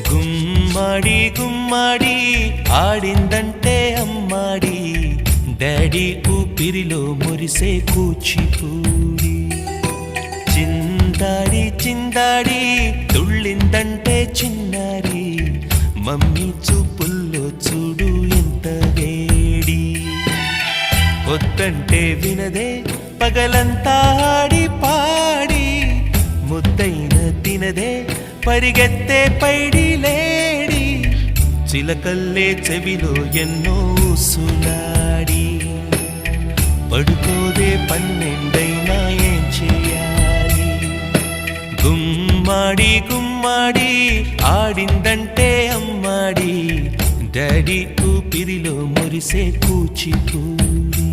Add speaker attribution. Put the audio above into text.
Speaker 1: గుమ్మడి గుమ్మడి ఆడిందంటే అమ్మాడి daddy ఊపిరిలో మురిసే కూచిపూడి చిందాడి చిందాడి తుళ్ళిందంటే చిన్నారి మమ్మీ చూపుల్లో చూడు ఎంత వేడి వద్దంటే వినదే పగలంతా ఆడి పాడి ముద్దైన తినదే పరిగెత్తే పైడి లేడి చిలకల్లే చెవిలో ఎన్నో సులాడి పడుకోదే పన్నెండైనా ఏం చేయాలి గుమ్మాడి గుమ్మాడి ఆడిందంటే అమ్మాడి డాడీ ఊపిరిలో మురిసే కూచిపూడి